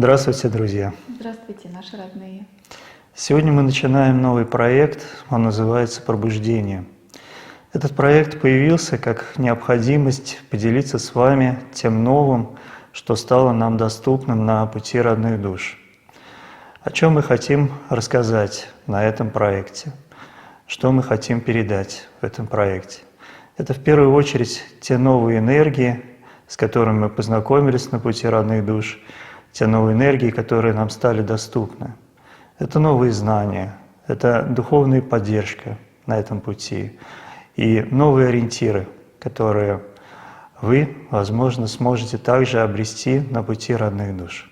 Здравствуйте, друзья! Здравствуйте, наши родные! Сегодня мы начинаем новый проект, он называется «Пробуждение». Этот проект появился как необходимость поделиться с вами тем новым, что стало нам доступным на пути родных душ. О чем мы хотим рассказать на этом проекте? Что мы хотим передать в этом проекте? Это в первую очередь те новые энергии, с которыми мы познакомились на пути родных душ, те новые энергии, которые нам стали доступны. Это новые знания, это духовная поддержка на этом пути и новые ориентиры, которые вы, возможно, сможете также обрести на пути родных душ.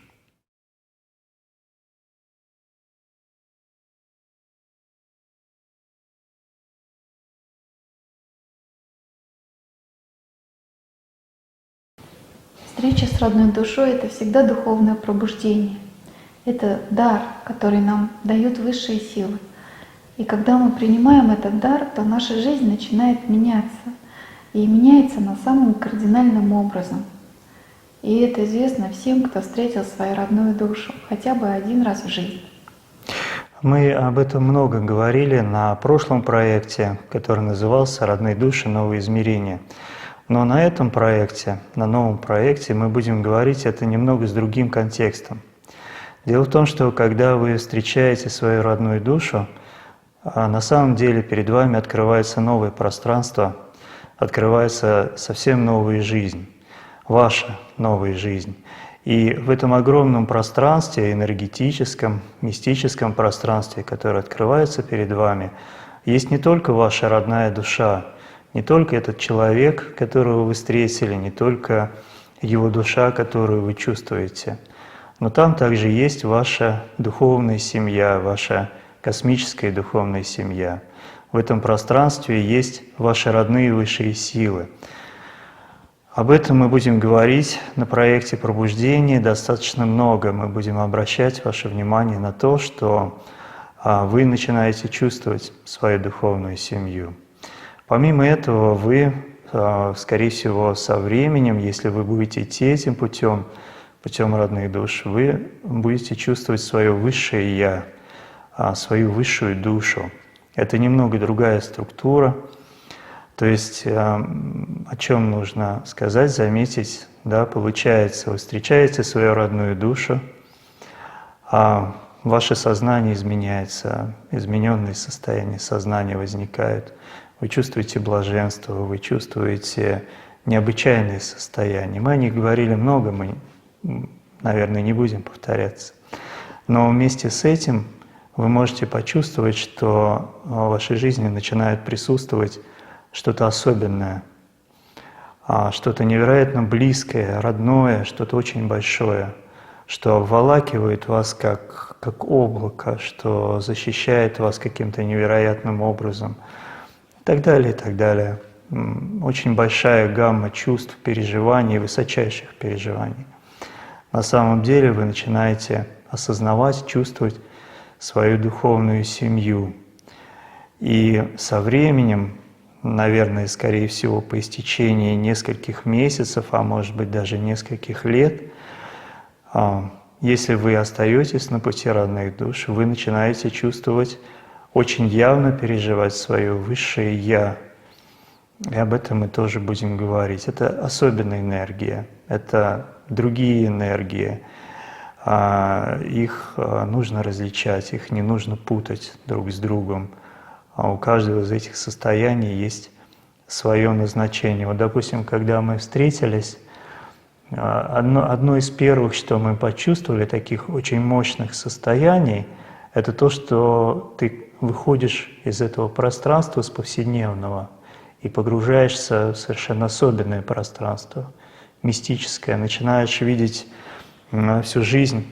Встреча с родной душой — это всегда духовное пробуждение. Это дар, который нам дают высшие силы. И когда мы принимаем этот дар, то наша жизнь начинает меняться. И меняется она самым кардинальным образом. И это известно всем, кто встретил свою родную душу хотя бы один раз в жизни. Мы об этом много говорили на прошлом проекте, который назывался «Родные души. Новые измерения». Но на этом проекте, на новом проекте, мы будем говорить это немного с другим контекстом. Дело в том, что когда вы встречаете свою родную душу, на самом деле перед вами открывается новое пространство, открывается совсем новая жизнь, ваша новая жизнь. И в этом огромном пространстве, энергетическом, мистическом пространстве, которое открывается перед вами, есть не только ваша родная душа, не только этот человек, которого вы встретили, не только его душа, которую вы чувствуете, но там также есть ваша духовная семья, ваша космическая духовная семья. В этом пространстве есть ваши родные высшие силы. Об этом мы будем говорить на проекте «Пробуждение» достаточно много. Мы будем обращать ваше внимание на то, что вы начинаете чувствовать свою духовную семью. Помимо этого, вы, скорее всего, со временем, если вы будете идти этим путем родных душ, вы будете чувствовать свое высшее «Я», свою высшую душу. Это немного другая структура. То есть, о чем нужно сказать, заметить, да, получается, вы встречаете свою родную душу, ваше сознание изменяется, измененные состояния сознания возникают. Вы чувствуете блаженство, вы чувствуете необычайные состояния. Мы о них говорили много, мы, наверное, не будем повторяться. Но вместе с этим вы можете почувствовать, что в вашей жизни начинает присутствовать что-то особенное, что-то невероятно близкое, родное, что-то очень большое, что обволакивает вас как облако, что защищает вас каким-то невероятным образом. И так далее, и так далее. Очень большая гамма чувств, переживаний, высочайших переживаний. На самом деле вы начинаете осознавать, чувствовать свою духовную семью. И со временем, наверное, скорее всего, по истечении нескольких месяцев, а может быть даже нескольких лет, если вы остаетесь на пути родных душ, вы начинаете чувствовать, очень явно переживать свое высшее «Я». И об этом мы тоже будем говорить. Это особенная энергия, это другие энергии. Их нужно различать, их не нужно путать друг с другом. У каждого из этих состояний есть свое назначение. Вот, допустим, когда мы встретились, одно из первых, что мы почувствовали, таких очень мощных состояний, это то, что ты выходишь из этого пространства с повседневного и погружаешься в совершенно особенное пространство, мистическое, начинаешь видеть всю жизнь,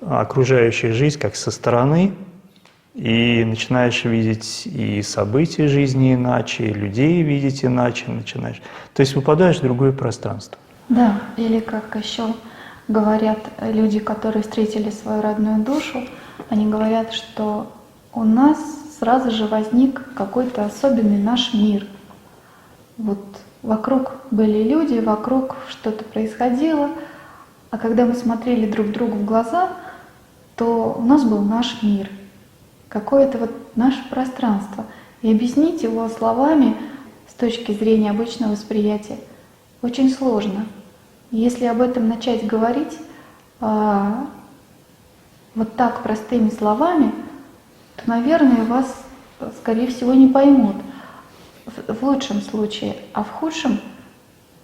окружающую жизнь как со стороны, и начинаешь видеть и события жизни иначе, и людей видеть иначе начинаешь. То есть выпадаешь в другое пространство. Да, или как еще говорят люди, которые встретили свою родную душу, они говорят, что у нас сразу же возник какой-то особенный наш мир. Вот вокруг были люди, вокруг что-то происходило, А когда мы смотрели друг другу в глаза, то у нас был наш мир, какое-то вот наше пространство. И объяснить его словами с точки зрения обычного восприятия очень сложно. Если об этом начать говорить вот так простыми словами, то, наверное, вас, скорее всего, не поймут в лучшем случае, а в худшем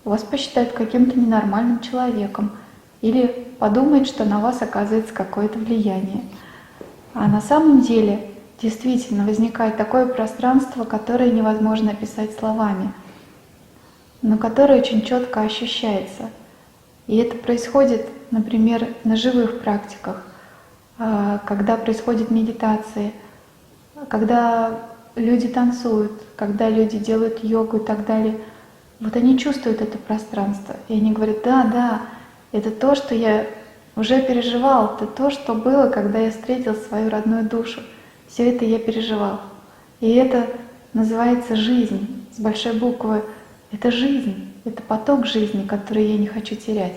вас посчитают каким-то ненормальным человеком или подумают, что на вас оказывается какое-то влияние. А на самом деле действительно возникает такое пространство, которое невозможно описать словами, но которое очень четко ощущается. И это происходит, например, на живых практиках, когда происходят медитации, когда люди танцуют, когда люди делают йогу и так далее. Вот они чувствуют это пространство, и они говорят: да, это то, что я уже переживал, это то, что было, когда я встретил свою родную душу. Все это я переживал. И это называется жизнь с большой буквы. Это жизнь, это поток жизни, который я не хочу терять.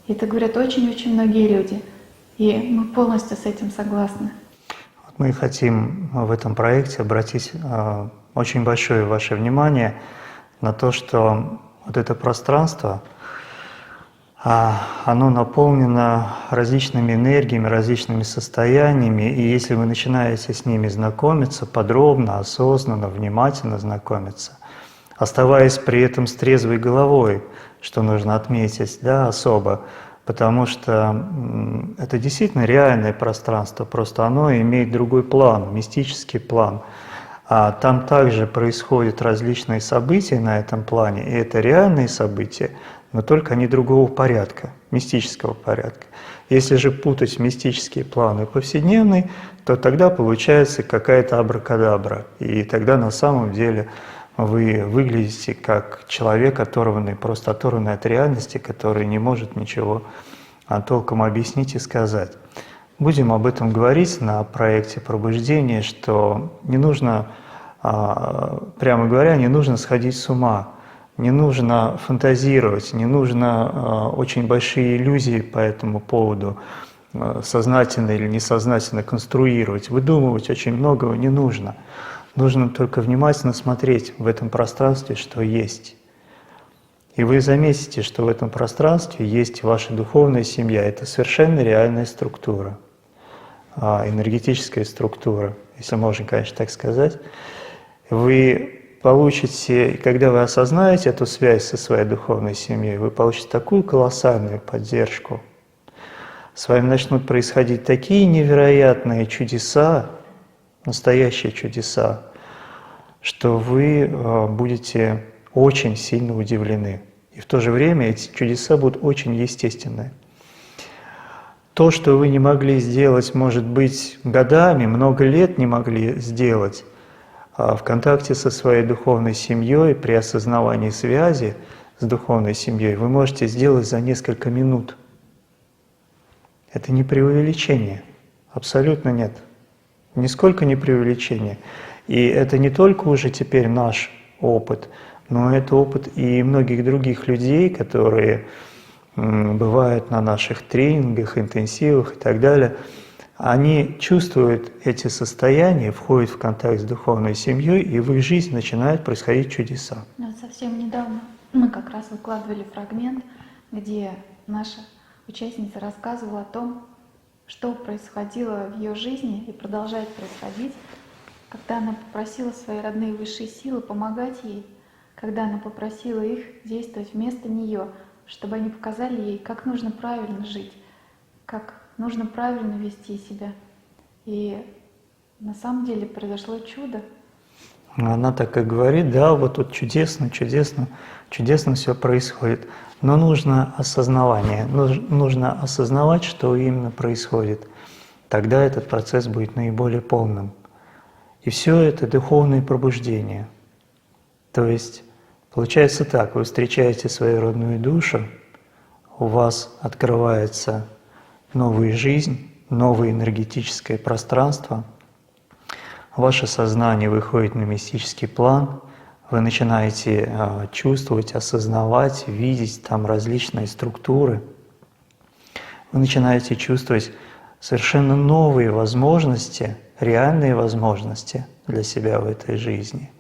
И это говорят очень-очень многие люди. И мы полностью с этим согласны. Мы хотим в этом проекте обратить очень большое ваше внимание на то, что вот это пространство, оно наполнено различными энергиями, различными состояниями, и если вы начинаете с ними знакомиться подробно, осознанно, внимательно знакомиться, оставаясь при этом с трезвой головой, что нужно отметить, да, особо, потому что это действительно реальное пространство, просто оно имеет другой план, мистический план. А там также происходят различные события на этом плане, и это реальные события, но только они другого порядка, мистического порядка. Если же путать мистические планы и повседневный, то тогда получается какая-то абракадабра, и тогда на самом деле вы выглядите как человек, оторванный, просто оторванный от реальности, который не может ничего толком объяснить и сказать. Будем об этом говорить на проекте пробуждения, что не нужно, прямо говоря, не нужно сходить с ума, не нужно фантазировать, не нужно очень большие иллюзии по этому поводу сознательно или несознательно конструировать, выдумывать очень многого не нужно. Нужно только внимательно смотреть в этом пространстве, что есть. И вы заметите, что в этом пространстве есть ваша духовная семья. Это совершенно реальная структура, энергетическая структура, если можно, конечно, так сказать. Вы получите, когда вы осознаете эту связь со своей духовной семьей, вы получите такую колоссальную поддержку. С вами начнут происходить такие невероятные чудеса, настоящие чудеса, что вы будете очень сильно удивлены. И в то же время эти чудеса будут очень естественны. То, что вы не могли сделать, может быть, годами, много лет не могли сделать, в контакте со своей духовной семьей, при осознавании связи с духовной семьей, вы можете сделать за несколько минут. Это не преувеличение, абсолютно нет. Нисколько не преувеличение. И это не только уже теперь наш опыт, но это опыт и многих других людей, которые бывают на наших тренингах, интенсивах и так далее. Они чувствуют эти состояния, входят в контакт с духовной семьей, и в их жизни начинают происходить чудеса. Совсем недавно мы как раз выкладывали фрагмент, где наша участница рассказывала о том, что происходило в ее жизни и продолжает происходить, когда она попросила свои родные высшие силы помогать ей, когда она попросила их действовать вместо нее, чтобы они показали ей, как нужно правильно жить, как нужно правильно вести себя. И на самом деле произошло чудо. Она так и говорит: да, вот тут чудесно, чудесно, чудесно все происходит. Но нужно осознавание, нужно осознавать, что именно происходит. Тогда этот процесс будет наиболее полным. И все это духовное пробуждение. То есть получается так: вы встречаете свою родную душу, у вас открывается новая жизнь, новое энергетическое пространство, ваше сознание выходит на мистический план, вы начинаете чувствовать, осознавать, видеть там различные структуры. вы начинаете чувствовать совершенно новые возможности, реальные возможности для себя в этой жизни.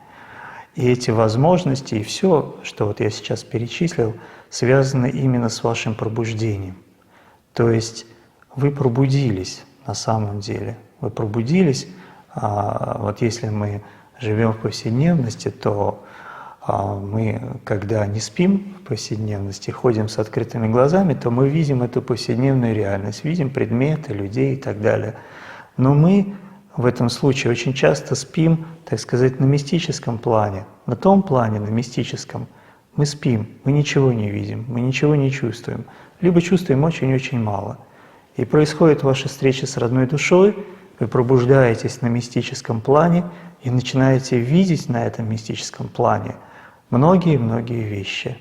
И эти возможности, и все, что вот я сейчас перечислил, связаны именно с вашим пробуждением. То есть вы пробудились на самом деле. Вы пробудились, вот если мы живем в повседневности, то мы, когда не спим в повседневности, ходим с открытыми глазами, то мы видим эту повседневную реальность, видим предметы, людей и так далее. Но мы в этом случае очень часто спим, так сказать, на мистическом плане. На том плане, на мистическом, мы спим, мы ничего не видим, мы ничего не чувствуем, либо чувствуем очень-очень мало. И происходит ваша встреча с родной душой, вы пробуждаетесь на мистическом плане и начинаете видеть на этом мистическом плане многие-многие вещи.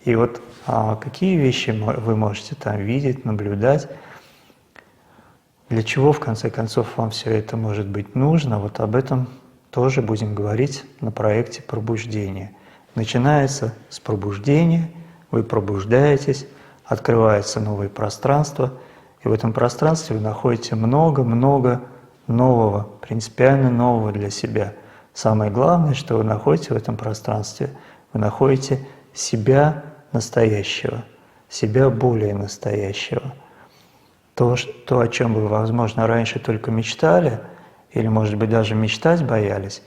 И вот какие вещи вы можете там видеть, наблюдать, для чего, в конце концов, вам все это может быть нужно, вот об этом тоже будем говорить на проекте пробуждения. Начинается с пробуждения, вы пробуждаетесь, открывается новое пространство, и в этом пространстве вы находите много-много нового, принципиально нового для себя. Самое главное, что вы находите в этом пространстве, вы находите себя настоящего, себя более настоящего. То, о чем вы, возможно, раньше только мечтали, или, может быть, даже мечтать боялись,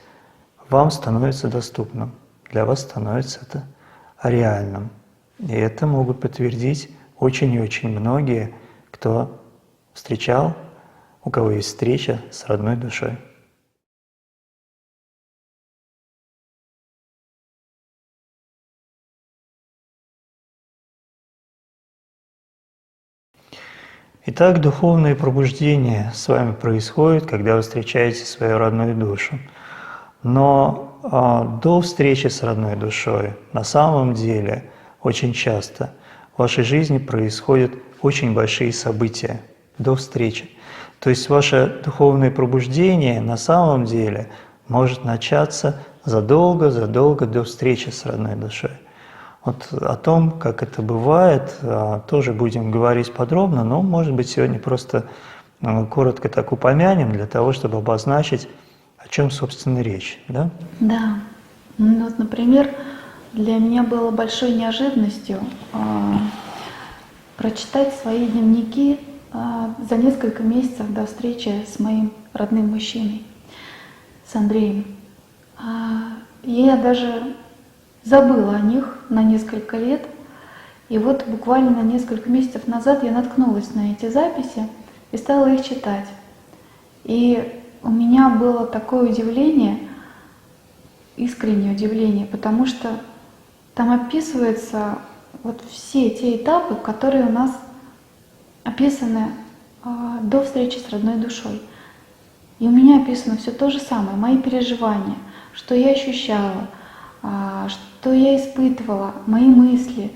вам становится доступным, для вас становится это реальным. И это могут подтвердить очень и очень многие, кто встречал, у кого есть встреча с родной душой. Итак, духовное пробуждение с вами происходит, когда вы встречаете свою родную душу. Но до встречи с родной душой на самом деле очень часто в вашей жизни происходят очень большие события до встречи. То есть ваше духовное пробуждение на самом деле может начаться задолго до встречи с родной душой. Вот о том, как это бывает, тоже будем говорить подробно, но, может быть, сегодня просто коротко так упомянем для того, чтобы обозначить, о чем, собственно, речь. Да? Да. Ну, вот, например, для меня было большой неожиданностью прочитать свои дневники за несколько месяцев до встречи с моим родным мужчиной, с Андреем. Я даже забыла о них на несколько лет. И вот буквально несколько месяцев назад я наткнулась на эти записи и стала их читать. И у меня было такое удивление, искреннее удивление, потому что там описываются вот все те этапы, которые у нас описаны до встречи с родной душой. И у меня описано все то же самое, мои переживания, что я ощущала, что я испытывала, мои мысли.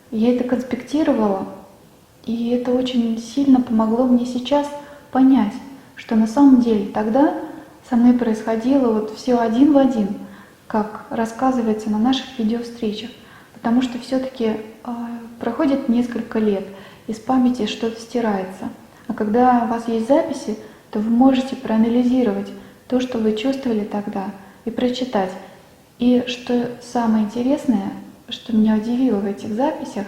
Я это конспектировала, и это очень сильно помогло мне сейчас понять, что на самом деле тогда со мной происходило вот все один в один, как рассказывается на наших видеовстречах. Потому что все-таки проходит несколько лет, из памяти что-то стирается. А когда у вас есть записи, то вы можете проанализировать то, что вы чувствовали тогда, и прочитать. И что самое интересное, что меня удивило в этих записях,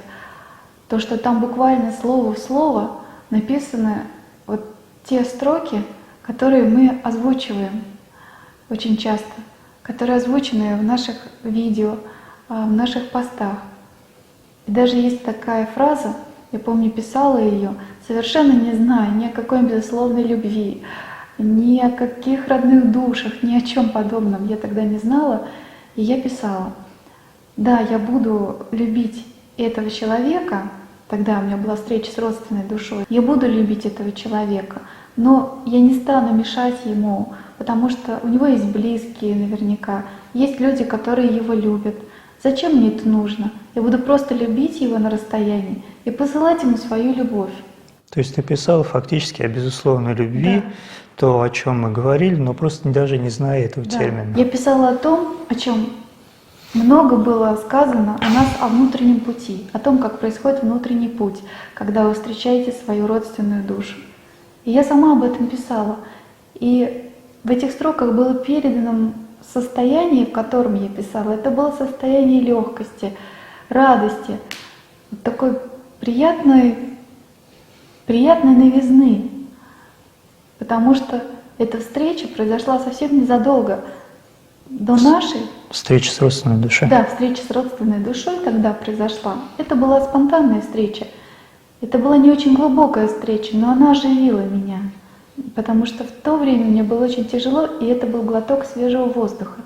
то, что там буквально слово в слово написаны вот те строки, которые мы озвучиваем очень часто, которые озвучены в наших видео, в наших постах. И даже есть такая фраза, я помню, писала ее, совершенно не зная ни о какой безусловной любви, ни о каких родных душах, ни о чем подобном я тогда не знала. И я писала: да, я буду любить этого человека, тогда у меня была встреча с родственной душой, я буду любить этого человека, но я не стану мешать ему, потому что у него есть близкие наверняка, есть люди, которые его любят. Зачем мне это нужно? Я буду просто любить его на расстоянии и посылать ему свою любовь. То есть ты писал фактически о безусловной любви, Да. То, о чем мы говорили, но просто даже не зная этого термина. Я писала о том, о чем много было сказано у нас о внутреннем пути, о том, как происходит внутренний путь, когда вы встречаете свою родственную душу. И я сама об этом писала. И в этих строках было передано состояние, в котором я писала. Это было состояние легкости, радости, такой приятной новизны. Потому что эта встреча произошла совсем незадолго до нашей. Встреча с родственной душой. Да, встреча с родственной душой тогда произошла. Это была спонтанная встреча. Это была не очень глубокая встреча, но она оживила меня. Потому что в то время мне было очень тяжело, и это был глоток свежего воздуха.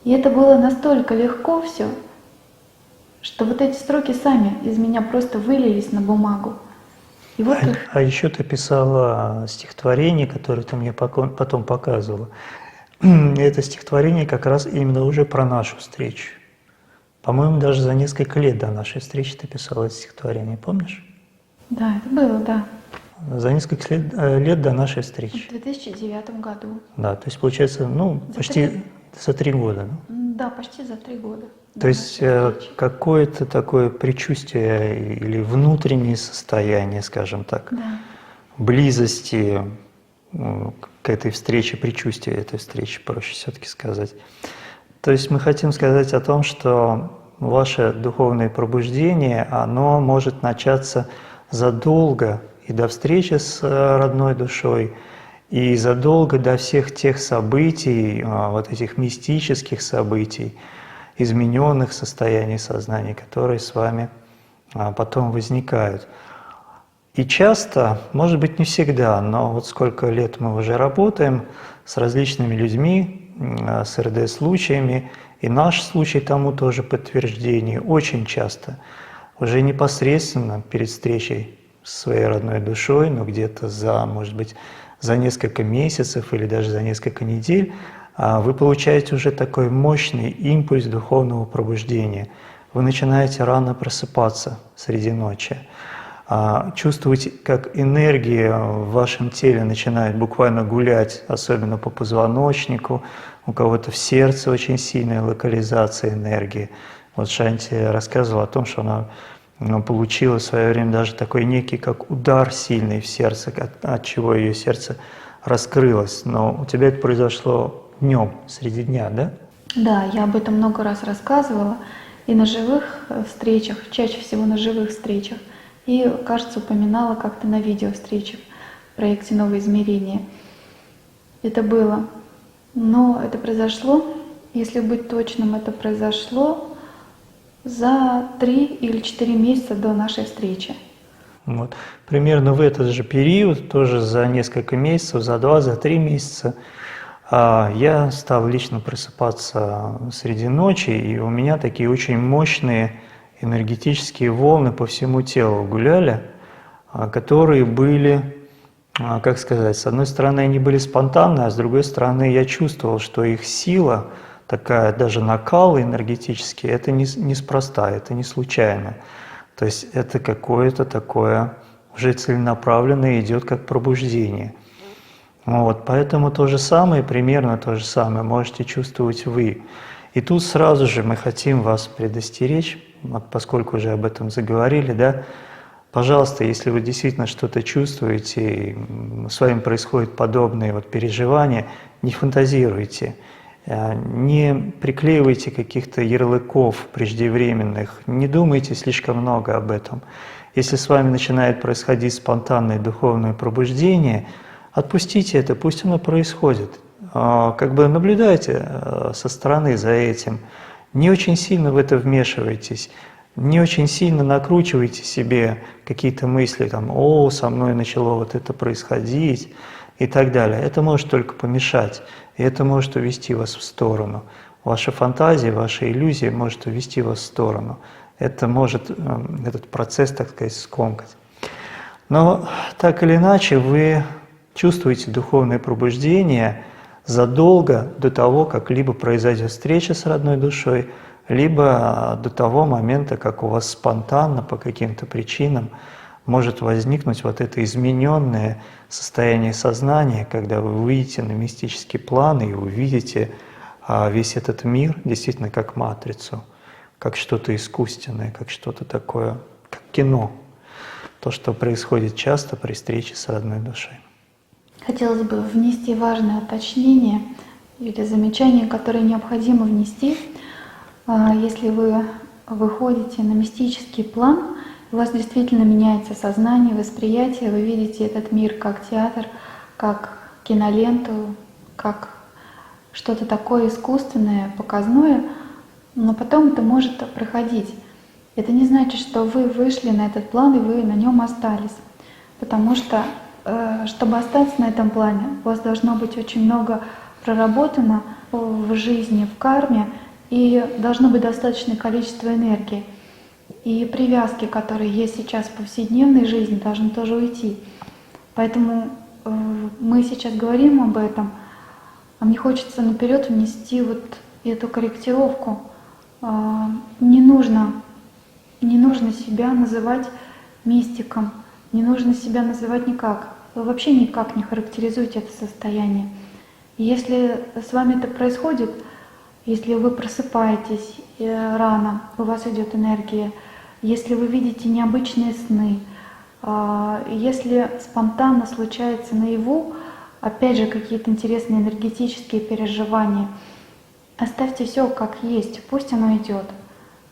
И это было настолько легко все, что вот эти строки сами из меня просто вылились на бумагу. И вот их... А еще ты писала стихотворение, которое ты мне потом показывала. Это стихотворение как раз именно уже про нашу встречу. По-моему, даже за несколько лет до нашей встречи ты писала это стихотворение, помнишь? Да, это было, да. За несколько лет до нашей встречи. В 2009 году. Да, то есть получается, почти за 3 года. Да, почти за 3 года. То есть какое-то такое предчувствие или внутреннее состояние, скажем так, Да. близости к этой встрече, предчувствие этой встречи, проще все-таки сказать. То есть мы хотим сказать о том, что ваше духовное пробуждение, оно может начаться задолго и до встречи с родной душой, и задолго до всех тех событий, вот этих мистических событий, измененных состояний сознания, которые с вами потом возникают. И часто, может быть, не всегда, но вот сколько лет мы уже работаем с различными людьми, с РД-случаями, и наш случай тому тоже подтверждение, очень часто, уже непосредственно перед встречей с своей родной душой, но где-то может быть, за несколько месяцев или даже за несколько недель, вы получаете уже такой мощный импульс духовного пробуждения. Вы начинаете рано просыпаться среди ночи. Чувствуете, как энергия в вашем теле начинает буквально гулять, особенно по позвоночнику, у кого-то в сердце очень сильная локализация энергии. Вот Шанти рассказывала о том, что она получила в свое время даже такой некий как удар сильный в сердце, от чего ее сердце раскрылось. Но у тебя это произошло днем, среди дня, да? Да, я об этом много раз рассказывала и на живых встречах, чаще всего на живых встречах. И, кажется, упоминала как-то на видео-встречах в проекте «Новое измерение». Это было. Но это произошло, если быть точным, это произошло за 3 или 4 месяца до нашей встречи. Вот. Примерно в этот же период, тоже за несколько месяцев, за 2, за 3 месяца, я стал лично просыпаться среди ночи, и у меня такие очень мощные энергетические волны по всему телу гуляли, которые были, как сказать, с одной стороны они были спонтанные, а с другой стороны я чувствовал, что их сила, такая даже накал энергетический, это неспроста, это не случайно. То есть это какое-то такое уже целенаправленное идет как пробуждение. Вот, поэтому то же самое, примерно то же самое можете чувствовать вы. И тут сразу же мы хотим вас предостеречь, вот поскольку уже об этом заговорили, да, пожалуйста, если вы действительно что-то чувствуете, и с вами происходят подобные вот переживания, не фантазируйте, не приклеивайте каких-то ярлыков преждевременных, не думайте слишком много об этом. Если с вами начинает происходить спонтанное духовное пробуждение, отпустите это, пусть оно происходит. Как бы наблюдайте со стороны за этим. Не очень сильно в это вмешивайтесь, не очень сильно накручивайте себе какие-то мысли, там, о, со мной начало вот это происходить и так далее. Это может только помешать, и это может увести вас в сторону. Ваша фантазия, ваша иллюзия может увести вас в сторону. Это может этот процесс, так сказать, скомкать. Но так или иначе вы чувствуете духовное пробуждение задолго до того, как либо произойдет встреча с родной душой, либо до того момента, как у вас спонтанно по каким-то причинам может возникнуть вот это измененное состояние сознания, когда вы выйдете на мистический план и увидите весь этот мир действительно как матрицу, как что-то искусственное, как что-то такое, как кино. То, что происходит часто при встрече с родной душой. Хотелось бы внести важное уточнение или замечание, которое необходимо внести. Если вы выходите на мистический план, у вас действительно меняется сознание, восприятие, вы видите этот мир как театр, как киноленту, как что-то такое искусственное, показное, но потом это может проходить. Это не значит, что вы вышли на этот план и вы на нем остались, потому что, чтобы остаться на этом плане, у вас должно быть очень много проработано в жизни, в карме, и должно быть достаточное количество энергии. И привязки, которые есть сейчас в повседневной жизни, должны тоже уйти. Поэтому мы сейчас говорим об этом, а мне хочется наперед внести вот эту корректировку. Не нужно себя называть мистиком, не нужно себя называть никак. Вы вообще никак не характеризуете это состояние. И если с вами это происходит, если вы просыпаетесь рано, у вас идет энергия, если вы видите необычные сны, если спонтанно случается наяву, опять же, какие-то интересные энергетические переживания, оставьте все как есть, пусть оно идет.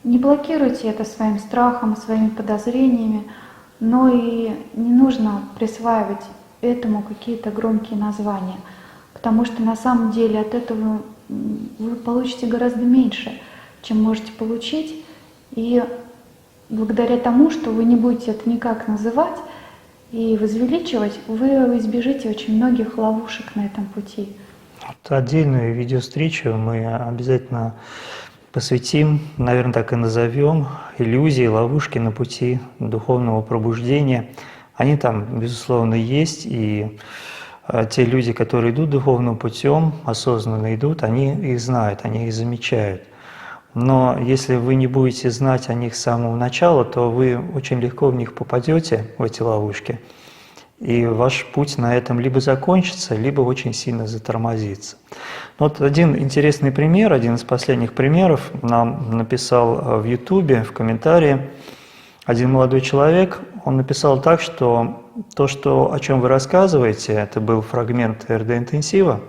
Не блокируйте это своим страхом, своими подозрениями, но и не нужно присваивать этому какие-то громкие названия, потому что на самом деле от этого вы получите гораздо меньше, чем можете получить, и благодаря тому, что вы не будете это никак называть и возвеличивать, вы избежите очень многих ловушек на этом пути. Отдельную видеовстречу мы обязательно посвятим, наверное, так и назовем, иллюзии, ловушки на пути духовного пробуждения. Они там, безусловно, есть, и те люди, которые идут духовным путем, осознанно идут, они их знают, они их замечают. Но если вы не будете знать о них с самого начала, то вы очень легко в них попадете, в эти ловушки, и ваш путь на этом либо закончится, либо очень сильно затормозится. Вот один интересный пример, один из последних примеров нам написал в Ютубе, в комментарии, один молодой человек, он написал так, что то, о чем вы рассказываете, это был фрагмент РД-интенсива,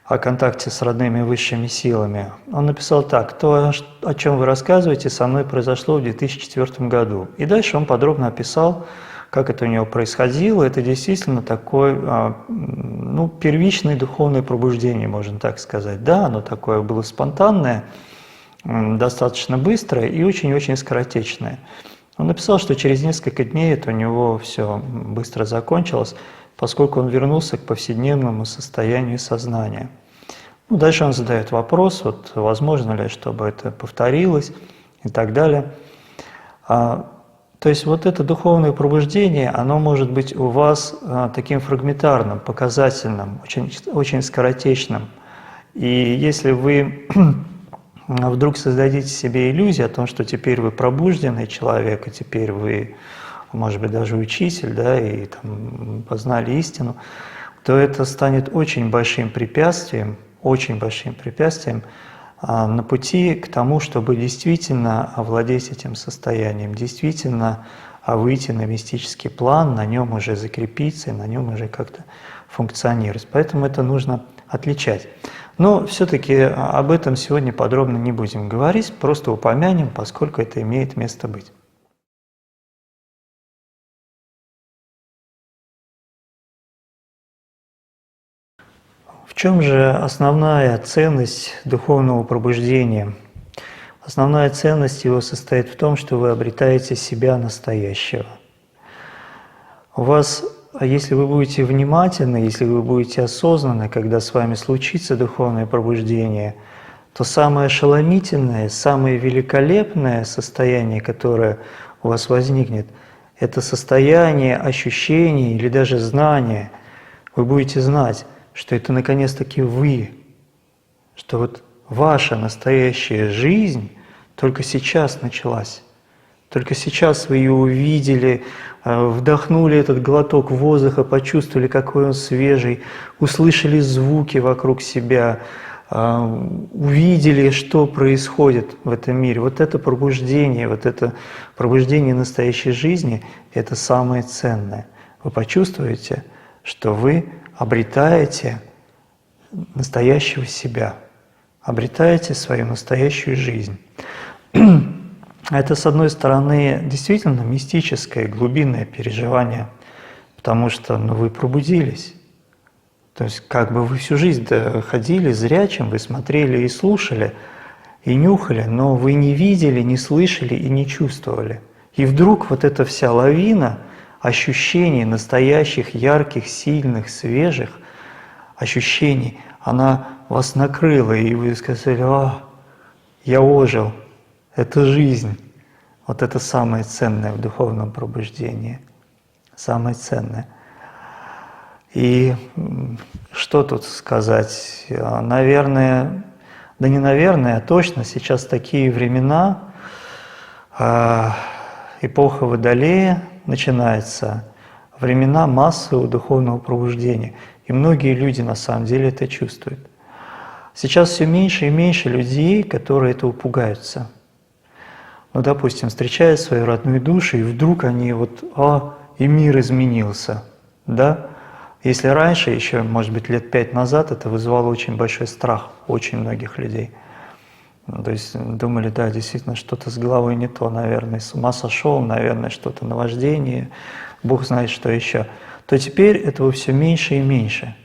о контакте с родными высшими силами. Он написал так: то, о чем вы рассказываете, со мной произошло в 2004 году. И дальше он подробно описал, как это у него происходило. Это действительно такое, первичное духовное пробуждение, можно так сказать. Да, оно такое было спонтанное, достаточно быстрое и очень-очень скоротечное. Он написал, что через несколько дней это у него все быстро закончилось, поскольку он вернулся к повседневному состоянию сознания. Дальше он задает вопрос, возможно ли, чтобы это повторилось и так далее. То есть это духовное пробуждение, оно может быть у вас таким фрагментарным, показательным, очень скоротечным. И если вы вдруг создадите себе иллюзию о том, что теперь вы пробужденный человек, и теперь вы, может быть, даже учитель, да, и познали истину, то это станет очень большим препятствием на пути к тому, чтобы действительно овладеть этим состоянием, действительно выйти на мистический план, на нем уже закрепиться и на нем уже как-то функционировать. Поэтому это нужно отличать. Но все-таки об этом сегодня подробно не будем говорить, просто упомянем, поскольку это имеет место быть. В чем же основная ценность духовного пробуждения? Основная ценность его состоит в том, что вы обретаете себя настоящего. У вас, если вы будете внимательны, если вы будете осознанны, когда с вами случится духовное пробуждение, то самое ошеломительное, самое великолепное состояние, которое у вас возникнет, это состояние ощущения или даже знания. Вы будете знать, что это наконец-таки вы, что ваша настоящая жизнь только сейчас началась. Только сейчас вы ее увидели, вдохнули этот глоток воздуха, почувствовали, какой он свежий, услышали звуки вокруг себя, увидели, что происходит в этом мире. Вот это пробуждение настоящей жизни – это самое ценное. Вы почувствуете, что вы обретаете настоящего себя, обретаете свою настоящую жизнь. Это, с одной стороны, действительно мистическое, глубинное переживание, потому что вы пробудились. То есть как бы вы всю жизнь ходили зрячим, вы смотрели и слушали, и нюхали, но вы не видели, не слышали и не чувствовали. И вдруг вот эта вся лавина ощущений настоящих, ярких, сильных, свежих ощущений, она вас накрыла, и вы сказали: я ожил, это жизнь. Вот это самое ценное в духовном пробуждении, самое ценное. И что тут сказать? Наверное, да не наверное, а точно, сейчас такие времена, эпоха Водолея начинается, времена массового духовного пробуждения. И многие люди на самом деле это чувствуют. Сейчас все меньше и меньше людей, которые этого пугаются. Допустим, встречают свою родную душу, и вдруг они и мир изменился, да? Если раньше, еще, может быть, лет 5 назад, это вызывало очень большой страх у очень многих людей. То есть думали, да, действительно, что-то с головой не то, наверное, с ума сошел, наверное, что-то наваждение, Бог знает, что еще. То теперь этого все меньше и меньше.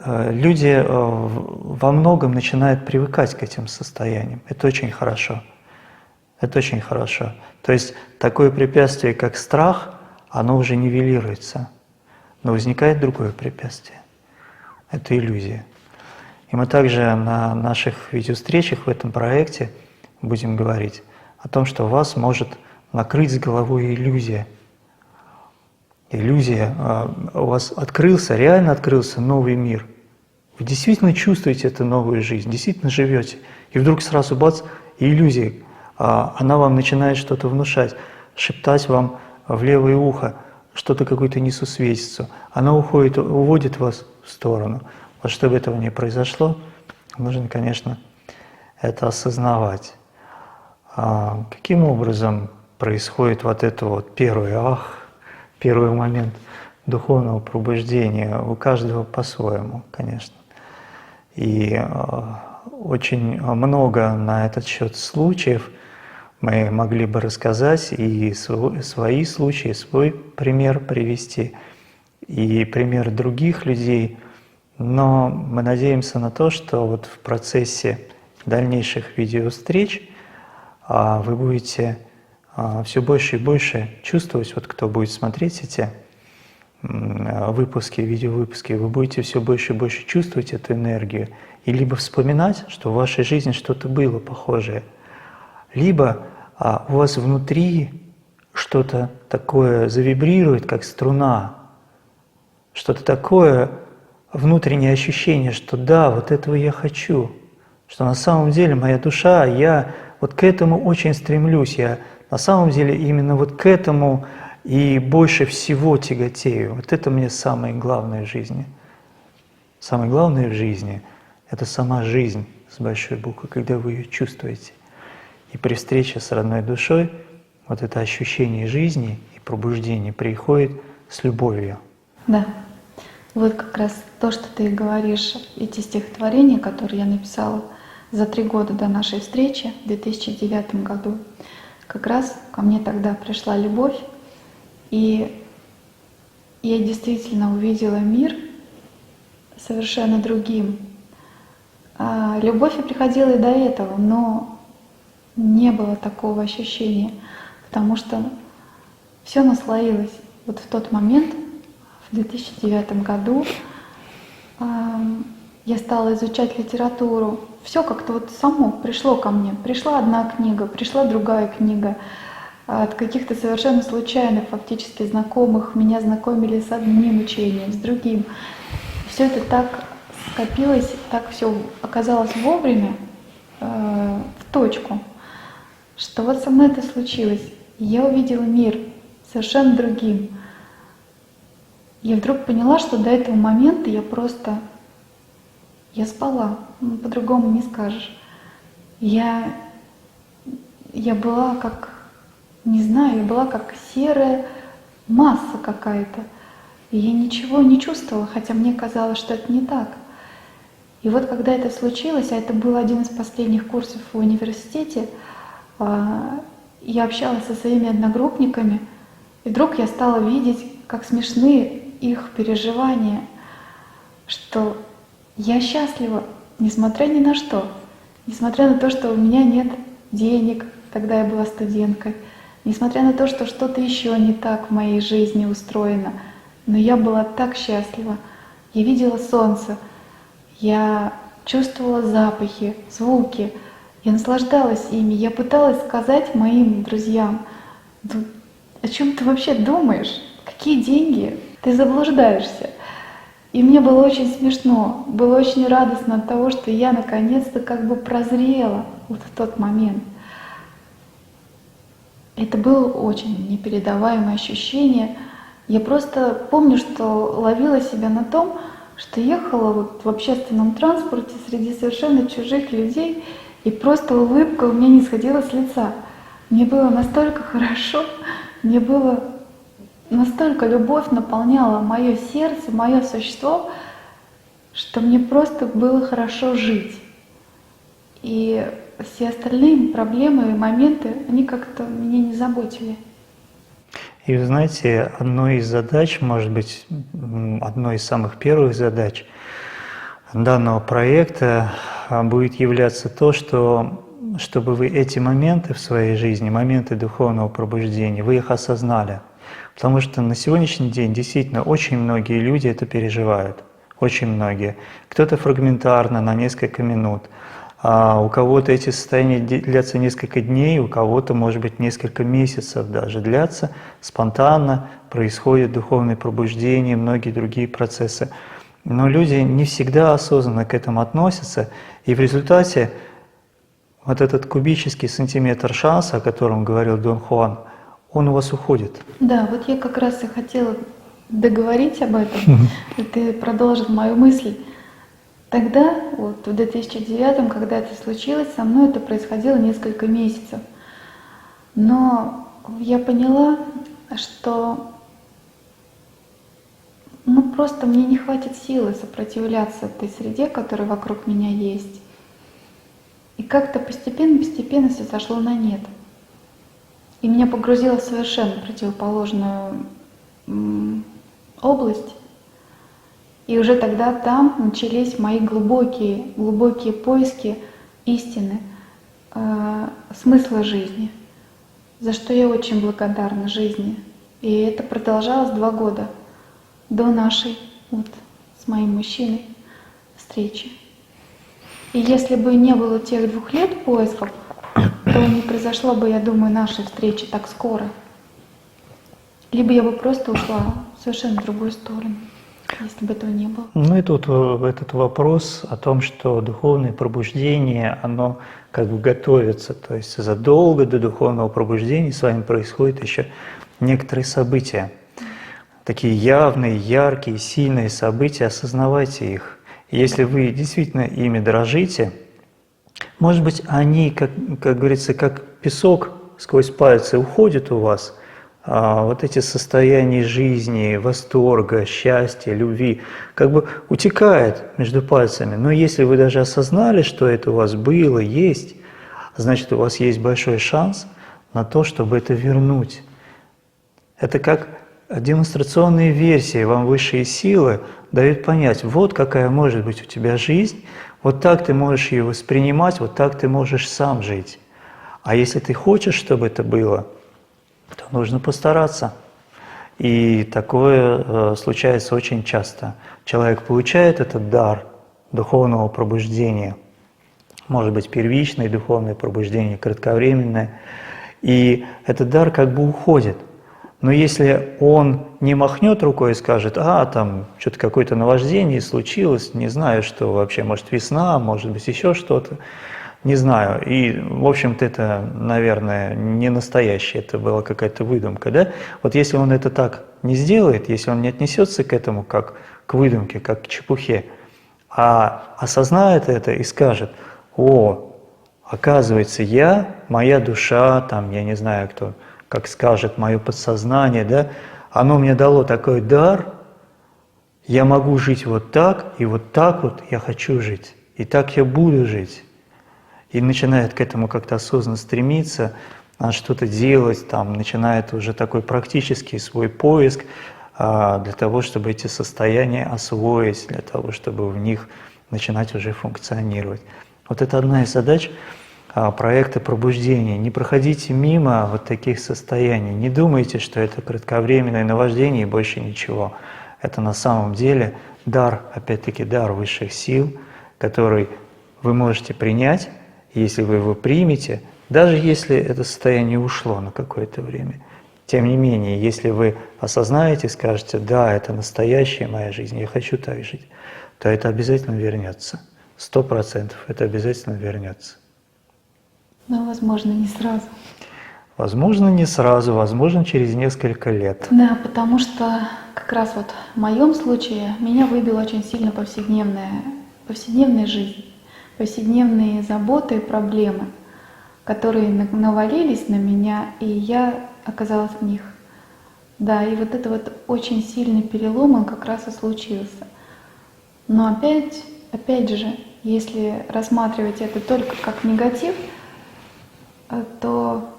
Люди во многом начинают привыкать к этим состояниям. Это очень хорошо. Это очень хорошо. То есть такое препятствие, как страх, оно уже нивелируется. Но возникает другое препятствие. Это иллюзия. И мы также на наших видеовстречах в этом проекте будем говорить о том, что вас может накрыть с головой иллюзия. Иллюзия, у вас реально открылся новый мир. Вы действительно чувствуете эту новую жизнь, действительно живете. И вдруг сразу бац, и иллюзия, она вам начинает что-то внушать, шептать вам в левое ухо что-то, какую-то несусветицу. Она уводит вас в сторону. Вот чтобы этого не произошло, нужно, конечно, это осознавать. Каким образом происходит вот это первый момент духовного пробуждения? У каждого по-своему, конечно. И очень много на этот счет случаев мы могли бы рассказать, и свои случаи, свой пример привести, и пример других людей. Но мы надеемся на то, что вот в процессе дальнейших видеовстреч вы будете все больше и больше чувствовать, вот кто будет смотреть эти выпуски, видеовыпуски, вы будете все больше и больше чувствовать эту энергию, и либо вспоминать, что в вашей жизни что-то было похожее, либо у вас внутри что-то такое завибрирует, как струна, что-то такое, внутреннее ощущение, что да, вот этого я хочу, что на самом деле моя душа, я вот к этому очень стремлюсь, я на самом деле именно вот к этому и больше всего тяготею. Вот это мне самое главное в жизни. Самое главное в жизни – это сама жизнь с большой буквы, когда вы ее чувствуете. И при встрече с родной душой вот это ощущение жизни и пробуждения приходит с любовью. Да. Вот как раз то, что ты говоришь, эти стихотворения, которые я написала за 3 года до нашей встречи в 2009 году, как раз ко мне тогда пришла любовь, и я действительно увидела мир совершенно другим. Любовь и приходила и до этого, но не было такого ощущения, потому что все наслоилось. Вот в тот момент, в 2009 году, я стала изучать литературу. Все как-то вот само пришло ко мне. Пришла одна книга, пришла другая книга. От каких-то совершенно случайных, фактически знакомых меня знакомили с одним учением, с другим. Все это так скопилось, так все оказалось вовремя, в точку, что вот со мной это случилось. И я увидела мир совершенно другим. Я вдруг поняла, что до этого момента я просто Я спала, по-другому не скажешь. Я была как, не знаю, я была как серая масса какая-то. И я ничего не чувствовала, хотя мне казалось, что это не так. И вот когда это случилось, а это был один из последних курсов в университете, я общалась со своими одногруппниками, и вдруг я стала видеть, как смешны их переживания, что я счастлива, несмотря ни на что. Несмотря на то, что у меня нет денег, тогда я была студенткой, несмотря на то, что что-то еще не так в моей жизни устроено, но я была так счастлива. Я видела солнце, я чувствовала запахи, звуки, я наслаждалась ими, я пыталась сказать моим друзьям: «Да о чем ты вообще думаешь? Какие деньги? Ты заблуждаешься». И мне было очень смешно, было очень радостно от того, что я наконец-то как бы прозрела вот в тот момент. Это было очень непередаваемое ощущение. Я просто помню, что ловила себя на том, что ехала вот в общественном транспорте среди совершенно чужих людей, и просто улыбка у меня не сходила с лица. Мне было настолько хорошо, мне было настолько любовь наполняла мое сердце, мое существо, что мне просто было хорошо жить. И все остальные проблемы и моменты, они как-то меня не заботили. И вы знаете, одной из задач, может быть, одной из самых первых задач данного проекта будет являться то, чтобы вы эти моменты в своей жизни, моменты духовного пробуждения, вы их осознали. Потому что на сегодняшний день действительно очень многие люди это переживают, очень многие. Кто-то фрагментарно, на несколько минут, а у кого-то эти состояния длятся несколько дней, у кого-то, может быть, несколько месяцев даже длятся, спонтанно происходит духовное пробуждение, многие другие процессы. Но люди не всегда осознанно к этому относятся, и в результате вот этот кубический сантиметр шанса, о котором говорил Дон Хуан, он у вас уходит. Да, вот я как раз и хотела договорить об этом, и ты продолжил мою мысль. Тогда, вот в 2009, когда это случилось, со мной это происходило несколько месяцев. Но я поняла, что просто мне не хватит силы сопротивляться этой среде, которая вокруг меня есть. И как-то постепенно все сошло на нет. И меня погрузило в совершенно противоположную область. И уже тогда там начались мои глубокие поиски истины, смысла жизни, за что я очень благодарна жизни. И это продолжалось 2 года до нашей, вот, с моим мужчиной встречи. И если бы не было тех 2 лет поисков, то не произошло бы, я думаю, нашей встречи так скоро. Либо я бы просто ушла в совершенно другую сторону, если бы этого не было. Ну и тут этот вопрос о том, что духовное пробуждение, оно как бы готовится, то есть задолго до духовного пробуждения с вами происходят еще некоторые события. Такие явные, яркие, сильные события, осознавайте их. Если вы действительно ими дорожите, может быть, они, как говорится, как песок сквозь пальцы уходят у вас, вот эти состояния жизни, восторга, счастья, любви, как бы утекает между пальцами. Но если вы даже осознали, что это у вас было, есть, значит, у вас есть большой шанс на то, чтобы это вернуть. Это как демонстрационные версии вам высшие силы дают понять, вот какая может быть у тебя жизнь, вот так ты можешь ее воспринимать, вот так ты можешь сам жить. А если ты хочешь, чтобы это было, то нужно постараться. И такое случается очень часто. Человек получает этот дар духовного пробуждения, может быть, первичное духовное пробуждение, кратковременное, и этот дар как бы уходит. Но если он не махнет рукой и скажет, там что-то какое-то наваждение случилось, не знаю, что вообще, может, весна, может быть, еще что-то, не знаю. И, в общем-то, это, наверное, не настоящее, это была какая-то выдумка, да? Вот если он это так не сделает, если он не отнесется к этому как к выдумке, как к чепухе, а осознает это и скажет: о, оказывается, моя душа, там, я не знаю кто, как скажет, мое подсознание, да, оно мне дало такой дар, я могу жить вот так, и вот так вот я хочу жить, и так я буду жить. И начинает к этому как-то осознанно стремиться, что-то делать, там, начинает уже такой практический свой поиск для того, чтобы эти состояния освоить, для того, чтобы в них начинать уже функционировать. Вот это одна из задач проекта пробуждения. Не проходите мимо вот таких состояний, не думайте, что это кратковременное наваждение и больше ничего. Это на самом деле дар, опять-таки дар высших сил, который вы можете принять, если вы его примете, даже если это состояние ушло на какое-то время. Тем не менее, если вы осознаете, скажете: да, это настоящая моя жизнь, я хочу так жить, то это обязательно вернется. 100% это обязательно вернется. Но, возможно, не сразу. Возможно, не сразу, возможно, через несколько лет. Да, потому что как раз вот в моем случае меня выбила очень сильно повседневная жизнь, повседневные заботы и проблемы, которые навалились на меня, и я оказалась в них. Да, и вот это вот очень сильный перелом, он как раз и случился. Но опять же, если рассматривать это только как негатив, то,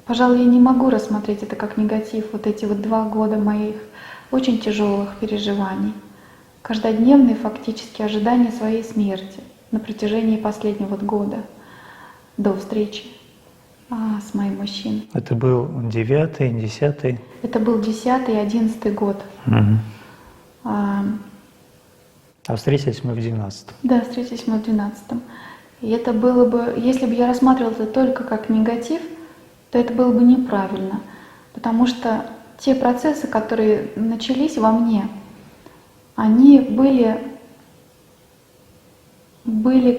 пожалуй, я не могу рассмотреть это как негатив, вот эти вот 2 года моих очень тяжелых переживаний, каждодневные фактически ожидания своей смерти на протяжении последнего года до встречи с моим мужчиной. Это был 9-й, 10-й? Это был 10-й, 11-й год. Угу. А встретились мы в 12-м. Да, встретились мы в 12-м. И это было бы, если бы я рассматривала это только как негатив, то это было бы неправильно. Потому что те процессы, которые начались во мне, они были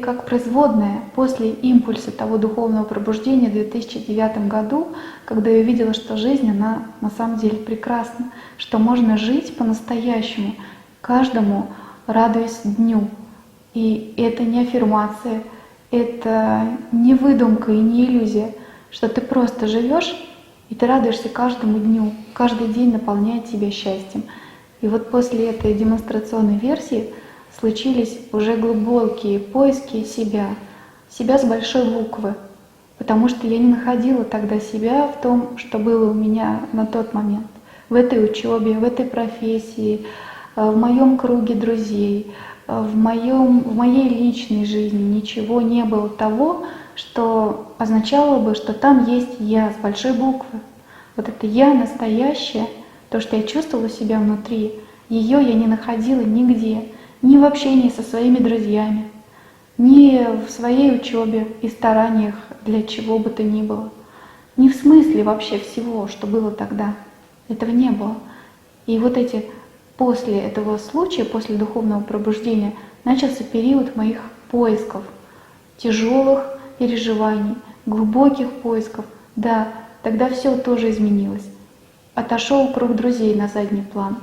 как производная после импульса того духовного пробуждения в 2009 году, когда я увидела, что жизнь, она на самом деле прекрасна, что можно жить по-настоящему, каждому радуясь дню. И это не аффирмация, это не выдумка и не иллюзия, что ты просто живешь и ты радуешься каждому дню, каждый день наполняет тебя счастьем. И вот после этой демонстрационной версии случились уже глубокие поиски себя с большой буквы, потому что я не находила тогда себя в том, что было у меня на тот момент, в этой учебе, в этой профессии, в моем круге друзей, в моей личной жизни ничего не было того, что означало бы, что там есть я с большой буквы. Вот это я настоящее, то, что я чувствовала себя внутри, ее я не находила нигде, ни в общении со своими друзьями, ни в своей учебе и стараниях для чего бы то ни было, ни в смысле вообще всего, что было тогда. Этого не было. И вот после этого случая, после духовного пробуждения, начался период моих поисков, тяжелых переживаний, глубоких поисков. Да, тогда все тоже изменилось. Отошел круг друзей на задний план.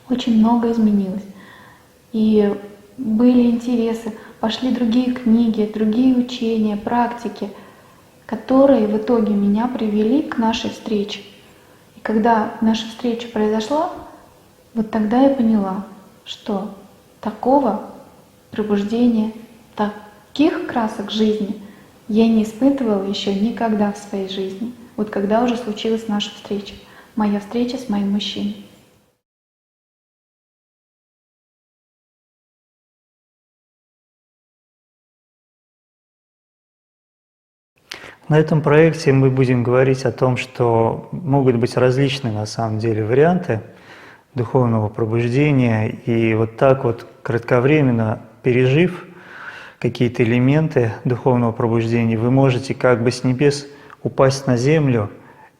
Очень много изменилось. И были интересы, пошли другие книги, другие учения, практики, которые в итоге меня привели к нашей встрече. И когда наша встреча произошла, вот тогда я поняла, что такого пробуждения, таких красок жизни я не испытывала еще никогда в своей жизни. Вот когда уже случилась наша встреча, моя встреча с моим мужчиной. На этом проекте мы будем говорить о том, что могут быть различные на самом деле варианты духовного пробуждения, и вот так вот кратковременно пережив какие-то элементы духовного пробуждения, вы можете как бы с небес упасть на землю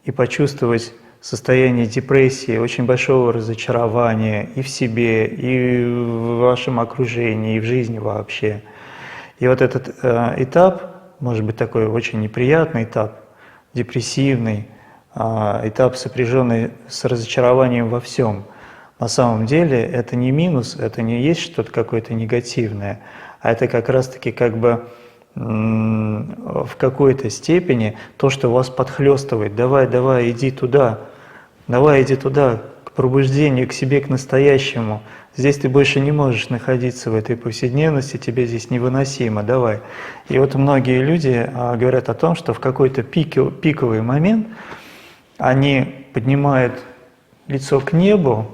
и почувствовать состояние депрессии, очень большого разочарования и в себе, и в вашем окружении, и в жизни вообще. И вот этот этап, может быть такой очень неприятный этап, депрессивный, этап, сопряженный с разочарованием во всем, На самом деле это не минус, это не есть что-то какое-то негативное, а это как раз-таки как бы в какой-то степени то, что вас подхлестывает. Давай, иди туда, к пробуждению, к себе, к настоящему. Здесь ты больше не можешь находиться в этой повседневности, тебе здесь невыносимо, давай. И вот многие люди говорят о том, что в какой-то пиковый момент они поднимают лицо к небу,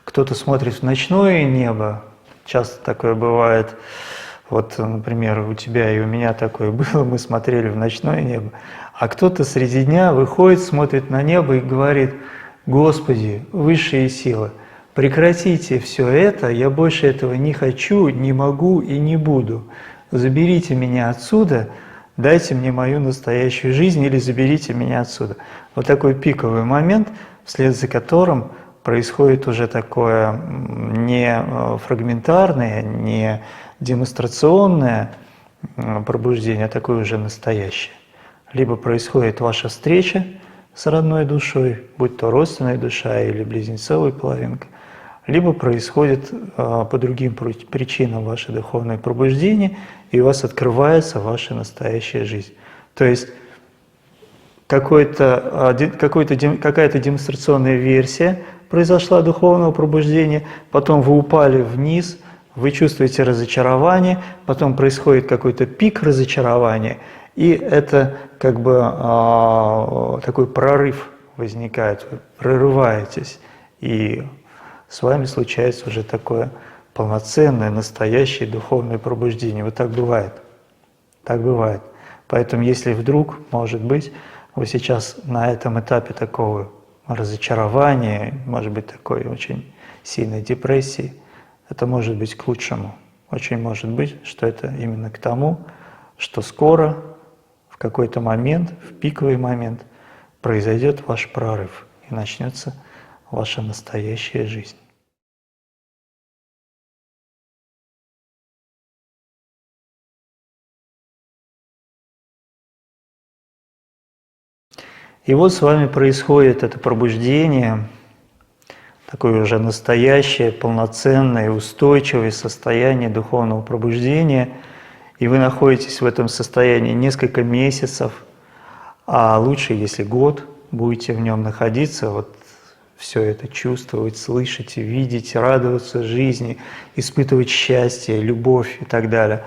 кто-то смотрит в ночное небо, часто такое бывает. Вот, например, у тебя и у меня такое было, мы смотрели в ночное небо, а кто-то среди дня выходит, смотрит на небо и говорит: «Господи, высшие силы, прекратите все это, я больше этого не хочу, не могу и не буду. Заберите меня отсюда, дайте мне мою настоящую жизнь или заберите меня отсюда». Вот такой пиковый момент, вслед за которым происходит уже такое не фрагментарное, не демонстрационное пробуждение, а такое уже настоящее. Либо происходит ваша встреча с родной душой, будь то родственная душа или близнецовая половинка, либо происходит по другим причинам ваше духовное пробуждение, и у вас открывается ваша настоящая жизнь. То есть какая-то демонстрационная версия произошла духовного пробуждения, потом вы упали вниз, вы чувствуете разочарование, потом происходит какой-то пик разочарования, и это как бы такой прорыв возникает, вы прорываетесь, и с вами случается уже такое полноценное, настоящее духовное пробуждение. Вот так бывает. Так бывает. Поэтому если вдруг, может быть, вы сейчас на этом этапе такого разочарования, может быть, такой очень сильной депрессии, это может быть к лучшему. Очень может быть, что это именно к тому, что скоро, в какой-то момент, в пиковый момент, произойдет ваш прорыв и начнется ваша настоящая жизнь. И вот с вами происходит это пробуждение, такое уже настоящее, полноценное, устойчивое состояние духовного пробуждения, и вы находитесь в этом состоянии несколько месяцев, а лучше, если год будете в нем находиться, вот все это чувствовать, слышать, видеть, радоваться жизни, испытывать счастье, любовь и так далее.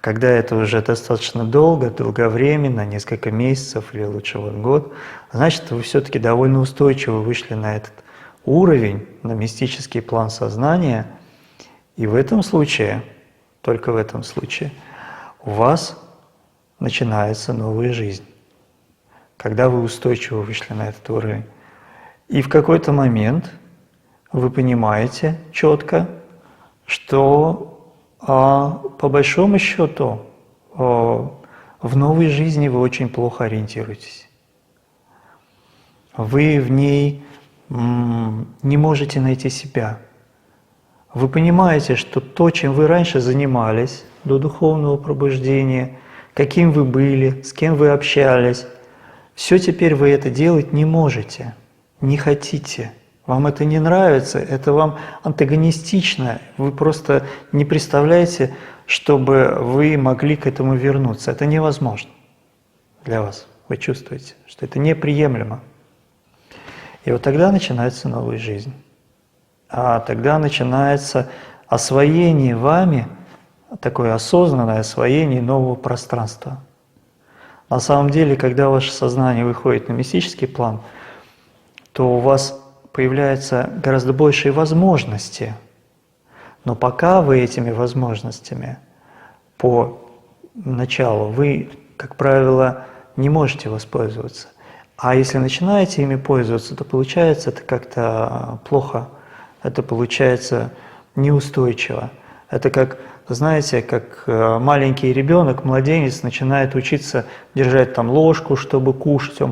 Когда это уже достаточно долговременно, несколько месяцев или лучше вот год, значит, вы все-таки довольно устойчиво вышли на этот уровень, на мистический план сознания, и в этом случае, только в этом случае, у вас начинается новая жизнь, когда вы устойчиво вышли на этот уровень. И в какой-то момент вы понимаете четко, что по большому счету в новой жизни вы очень плохо ориентируетесь. Вы в ней не можете найти себя. Вы понимаете, что то, чем вы раньше занимались до духовного пробуждения, каким вы были, с кем вы общались, все теперь вы это делать не можете, не хотите. Вам это не нравится, это вам антагонистично, вы просто не представляете, чтобы вы могли к этому вернуться. Это невозможно для вас. Вы чувствуете, что это неприемлемо. И вот тогда начинается новая жизнь. А тогда начинается освоение вами, такое осознанное освоение нового пространства. На самом деле, когда ваше сознание выходит на мистический план, то у вас появляются гораздо большие возможности. Но пока вы этими возможностями по началу, вы, как правило, не можете воспользоваться. А если начинаете ими пользоваться, то получается это как-то плохо, это получается неустойчиво. Это как, знаете, как маленький ребенок, младенец начинает учиться держать там ложку, чтобы кушать, он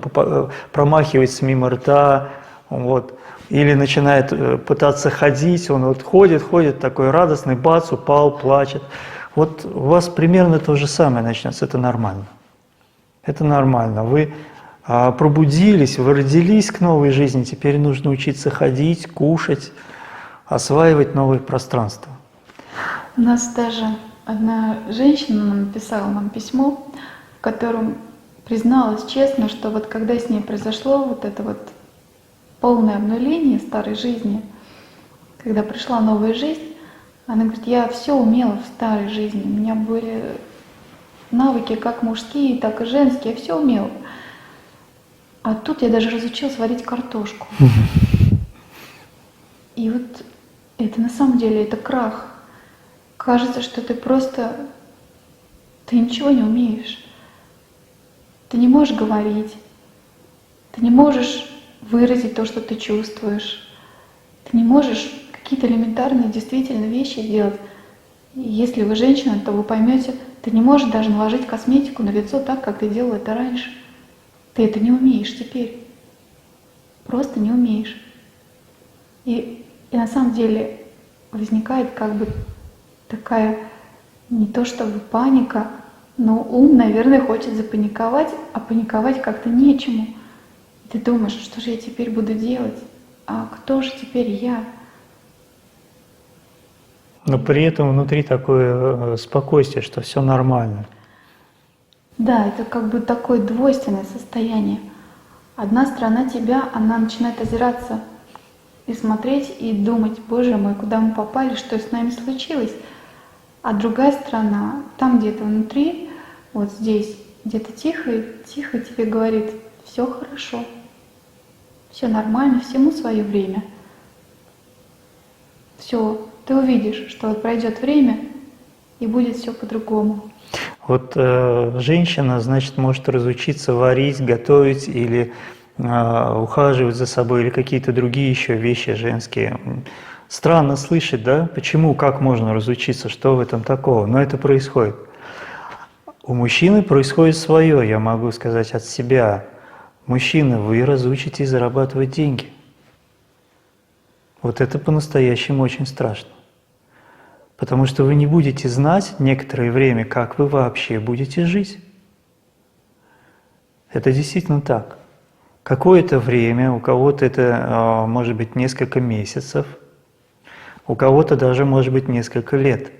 промахивается мимо рта, вот. Или начинает пытаться ходить, он вот ходит, такой радостный, бац, упал, плачет. Вот у вас примерно то же самое начнется, это нормально. Это нормально. Вы пробудились, вы родились к новой жизни, теперь нужно учиться ходить, кушать, осваивать новые пространства. У нас даже одна женщина написала нам письмо, в котором призналась честно, что вот когда с ней произошло вот это вот полное обнуление старой жизни, когда пришла новая жизнь, она говорит, я все умела в старой жизни, у меня были навыки как мужские, так и женские, я все умела. А тут я даже разучилась варить картошку. И вот это на самом деле, это крах. Кажется, что ты ничего не умеешь. Ты не можешь говорить, ты не можешь выразить то, что ты чувствуешь. Ты не можешь какие-то элементарные действительно вещи делать. И если вы женщина, то вы поймете, ты не можешь даже наложить косметику на лицо так, как ты делала это раньше. Ты это не умеешь теперь. Просто не умеешь. И на самом деле возникает как бы такая не то чтобы паника, но ум, наверное, хочет запаниковать, а паниковать как-то нечему. И ты думаешь, что же я теперь буду делать? А кто же теперь я? Но при этом внутри такое спокойствие, что все нормально. Да, это как бы такое двойственное состояние. Одна сторона тебя, она начинает озираться и смотреть, и думать, Боже мой, куда мы попали, что с нами случилось. А другая сторона, там где-то внутри, вот здесь, где-то тихо, тихо тебе говорит, все хорошо, все нормально, всему свое время. Все, ты увидишь, что вот пройдет время, и будет все по-другому. Вот женщина, значит, может разучиться варить, готовить или ухаживать за собой, или какие-то другие еще вещи женские. Странно слышать, да? Почему, как можно разучиться, что в этом такого? Но это происходит. У мужчины происходит свое, я могу сказать от себя. Мужчина, вы разучитесь зарабатывать деньги. Вот это по-настоящему очень страшно. Потому что вы не будете знать некоторое время, как вы вообще будете жить. Это действительно так. Какое-то время, у кого-то это может быть несколько месяцев, у кого-то даже может быть несколько лет.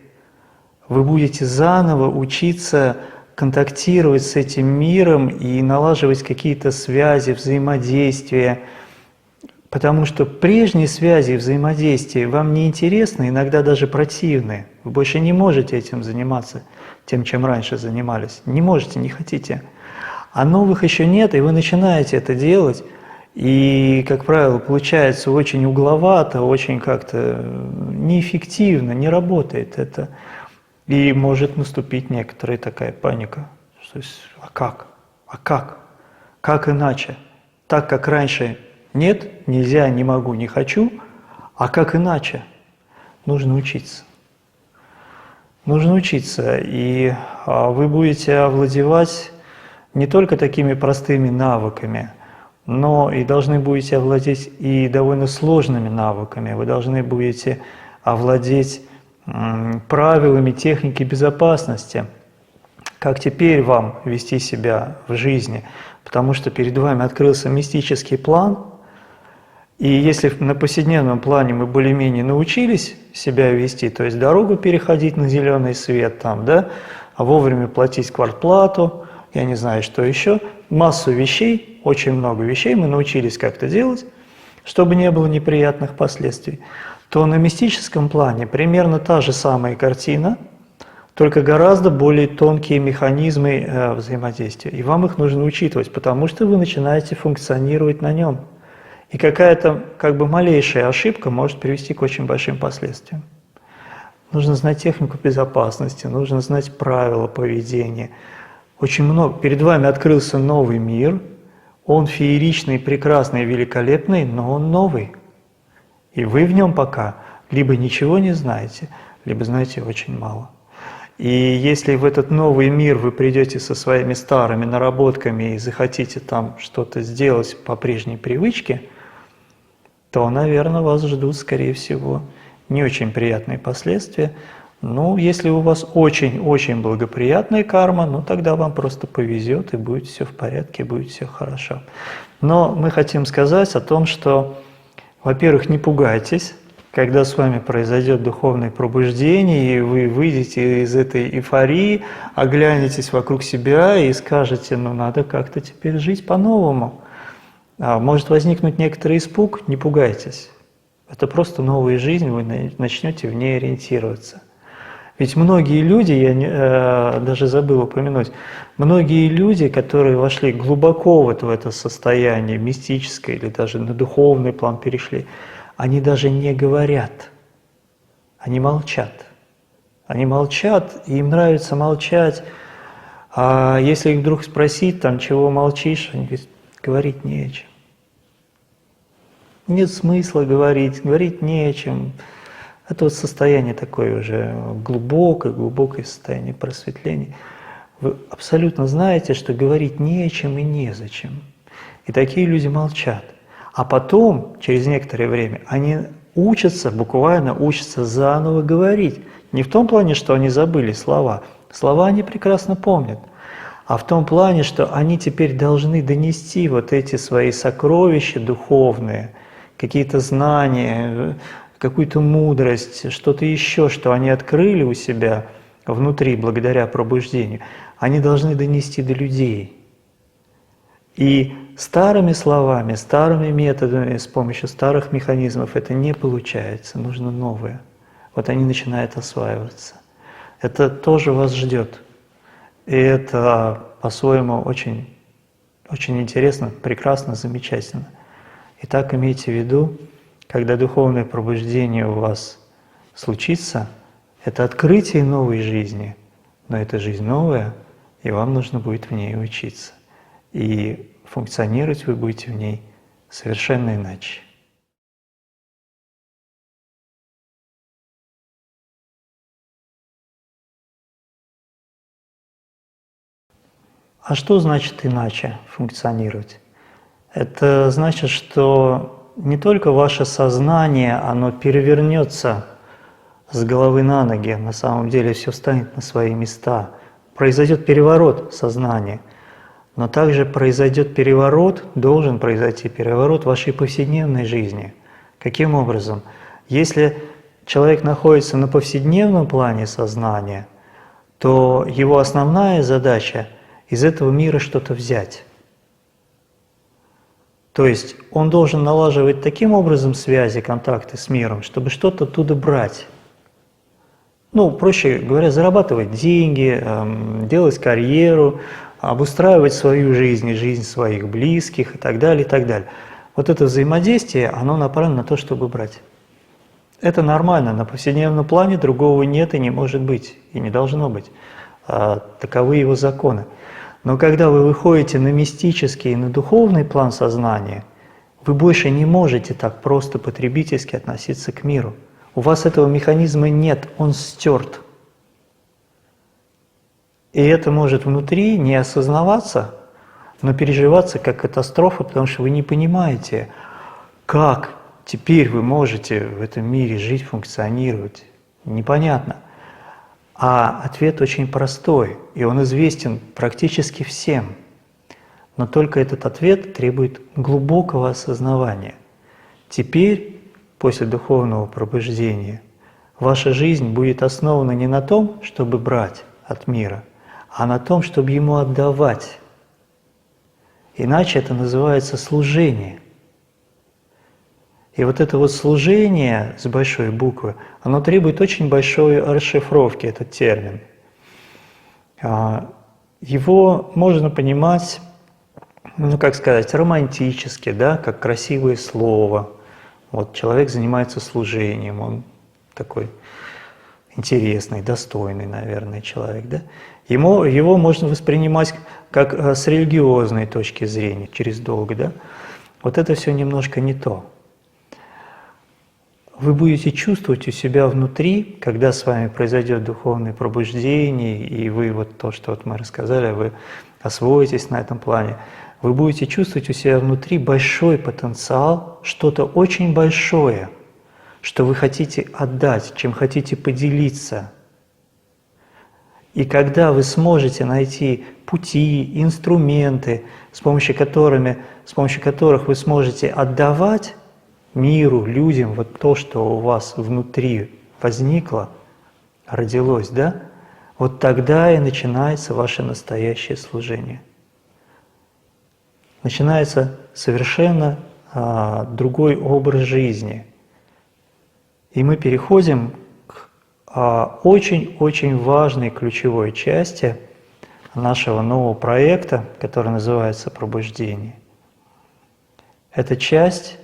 Вы будете заново учиться контактировать с этим миром и налаживать какие-то связи, взаимодействия, потому что прежние связи и взаимодействия вам не интересны, иногда даже противны. Вы больше не можете этим заниматься, тем, чем раньше занимались. Не можете, не хотите. А новых еще нет, и вы начинаете это делать, и, как правило, получается очень угловато, очень как-то неэффективно, не работает это. И может наступить некоторая такая паника. То есть, а как? А как? Как иначе? Так, как раньше нет, нельзя, не могу, не хочу, а как иначе? Нужно учиться. Нужно учиться, и вы будете овладевать не только такими простыми навыками, но и должны будете овладеть и довольно сложными навыками. Вы должны будете овладеть правилами техники безопасности, как теперь вам вести себя в жизни, потому что перед вами открылся мистический план, и если на повседневном плане мы более-менее научились себя вести, то есть дорогу переходить на зеленый свет, там, да, а вовремя платить квартплату, я не знаю, что еще, массу вещей, очень много вещей мы научились как-то делать, чтобы не было неприятных последствий, то на мистическом плане примерно та же самая картина, только гораздо более тонкие механизмы взаимодействия. И вам их нужно учитывать, потому что вы начинаете функционировать на нем. И какая-то как бы малейшая ошибка может привести к очень большим последствиям. Нужно знать технику безопасности, нужно знать правила поведения. Очень много. Перед вами открылся новый мир, он фееричный, прекрасный, великолепный, но он новый. И вы в нем пока либо ничего не знаете, либо знаете очень мало. И если в этот новый мир вы придете со своими старыми наработками и захотите там что-то сделать по прежней привычке, то, наверное, вас ждут, скорее всего, не очень приятные последствия. Ну, если у вас очень-очень благоприятная карма, ну, тогда вам просто повезет, и будет все в порядке, будет все хорошо. Но мы хотим сказать о том, что, во-первых, не пугайтесь, когда с вами произойдет духовное пробуждение, и вы выйдете из этой эйфории, оглянетесь вокруг себя и скажете, ну надо как-то теперь жить по-новому. Может возникнуть некоторый испуг, не пугайтесь. Это просто новая жизнь, вы начнете в ней ориентироваться. Ведь многие люди, я даже забыл упомянуть, многие люди, которые вошли глубоко вот в это состояние мистическое или даже на духовный план перешли, они даже не говорят, они молчат. Они молчат, и им нравится молчать. А если их вдруг спросить, там, чего молчишь, они говорят, говорить не о чем. Нет смысла говорить не о чем. Это вот состояние такое уже глубокое состояние просветления. Вы абсолютно знаете, что говорить не о чем и незачем. И такие люди молчат. А потом, через некоторое время, они буквально учатся заново говорить. Не в том плане, что они забыли слова. Слова они прекрасно помнят. А в том плане, что они теперь должны донести вот эти свои сокровища духовные, какие-то знания, какую-то мудрость, что-то еще, что они открыли у себя внутри благодаря пробуждению, они должны донести до людей. И старыми словами, старыми методами, с помощью старых механизмов это не получается, нужно новое. Вот они начинают осваиваться. Это тоже вас ждет. И это по-своему очень, очень интересно, прекрасно, замечательно. Итак, имейте в виду, когда духовное пробуждение у вас случится, это открытие новой жизни, но это жизнь новая, и вам нужно будет в ней учиться. И функционировать вы будете в ней совершенно иначе. А что значит иначе функционировать? Это значит, что не только ваше сознание, оно перевернется с головы на ноги, на самом деле все встанет на свои места, произойдет переворот сознания, но также произойдет переворот, должен произойти переворот вашей повседневной жизни. Каким образом? Если человек находится на повседневном плане сознания, то его основная задача – из этого мира что-то взять. То есть он должен налаживать таким образом связи, контакты с миром, чтобы что-то оттуда брать. Ну, проще говоря, зарабатывать деньги, делать карьеру, обустраивать свою жизнь и жизнь своих близких и так далее, и так далее. Вот это взаимодействие, оно направлено на то, чтобы брать. Это нормально, на повседневном плане другого нет и не может быть, и не должно быть. Таковы его законы. Но когда вы выходите на мистический и на духовный план сознания, вы больше не можете так просто потребительски относиться к миру. У вас этого механизма нет, он стерт. И это может внутри не осознаваться, но переживаться как катастрофа, потому что вы не понимаете, как теперь вы можете в этом мире жить, функционировать. Непонятно. А ответ очень простой, и он известен практически всем. Но только этот ответ требует глубокого осознавания. Теперь, после духовного пробуждения, ваша жизнь будет основана не на том, чтобы брать от мира, а на том, чтобы ему отдавать. Иначе это называется служение. И вот это вот служение с большой буквы, оно требует очень большой расшифровки, этот термин. Его можно понимать, ну как сказать, романтически, да, как красивое слово. Вот человек занимается служением, он такой интересный, достойный, наверное, человек, да. Его можно воспринимать как с религиозной точки зрения, через долг, да. Вот это все немножко не то. Вы будете чувствовать у себя внутри, когда с вами произойдет духовное пробуждение, и вы вот то, что вот мы рассказали, вы освоитесь на этом плане, вы будете чувствовать у себя внутри большой потенциал, что-то очень большое, что вы хотите отдать, чем хотите поделиться. И когда вы сможете найти пути, инструменты, с помощью которых вы сможете отдавать, миру, людям, вот то, что у вас внутри возникло, родилось, да, вот тогда и начинается ваше настоящее служение. Начинается совершенно другой образ жизни. И мы переходим к очень-очень важной ключевой части нашего нового проекта, который называется «Пробуждение». Эта часть,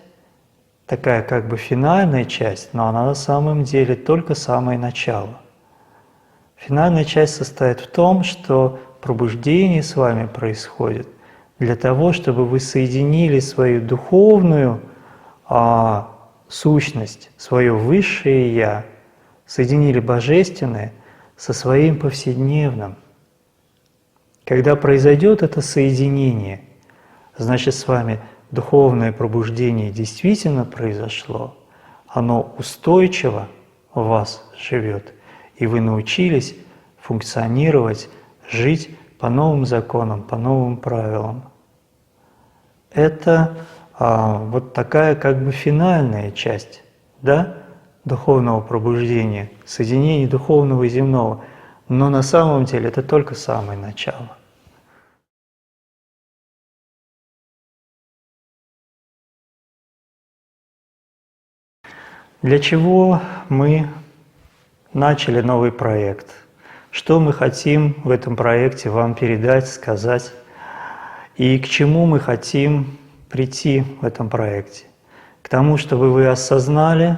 такая как бы финальная часть, но она на самом деле только самое начало. Финальная часть состоит в том, что пробуждение с вами происходит для того, чтобы вы соединили свою духовную сущность, свое высшее Я, соединили божественное со своим повседневным. Когда произойдет это соединение, значит, с вами духовное пробуждение действительно произошло, оно устойчиво в вас живет, и вы научились функционировать, жить по новым законам, по новым правилам. Это вот такая как бы финальная часть, да, духовного пробуждения, соединения духовного и земного, но на самом деле это только самое начало. Для чего мы начали новый проект? Что мы хотим в этом проекте вам передать, сказать? И к чему мы хотим прийти в этом проекте? К тому, чтобы вы осознали,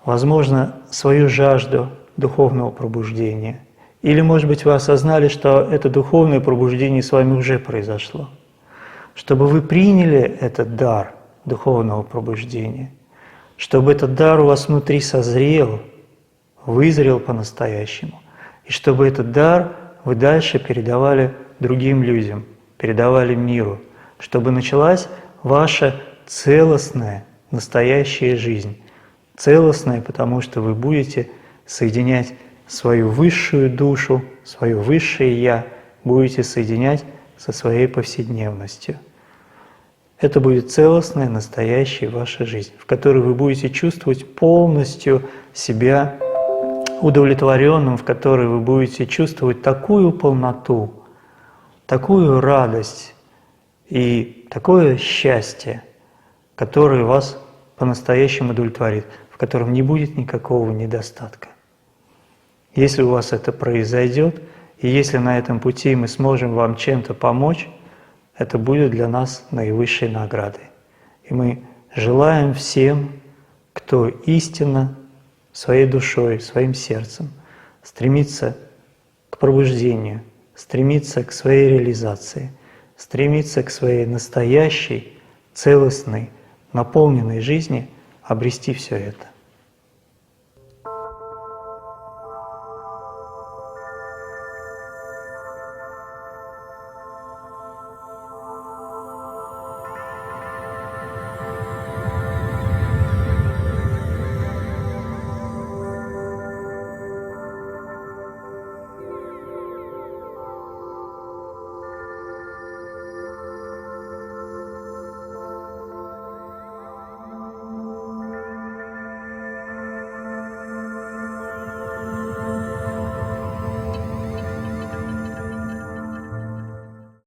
возможно, свою жажду духовного пробуждения. Или, может быть, вы осознали, что это духовное пробуждение с вами уже произошло. Чтобы вы приняли этот дар духовного пробуждения, чтобы этот дар у вас внутри созрел, вызрел по-настоящему, и чтобы этот дар вы дальше передавали другим людям, передавали миру, чтобы началась ваша целостная, настоящая жизнь. Целостная, потому что вы будете соединять свою высшую душу, свое высшее Я, будете соединять со своей повседневностью. Это будет целостная, настоящая ваша жизнь, в которой вы будете чувствовать полностью себя удовлетворенным, в которой вы будете чувствовать такую полноту, такую радость и такое счастье, которое вас по-настоящему удовлетворит, в котором не будет никакого недостатка. Если у вас это произойдет, и если на этом пути мы сможем вам чем-то помочь, это будет для нас наивысшей наградой. И мы желаем всем, кто истинно своей душой, своим сердцем стремится к пробуждению, стремится к своей реализации, стремится к своей настоящей, целостной, наполненной жизни, обрести все это.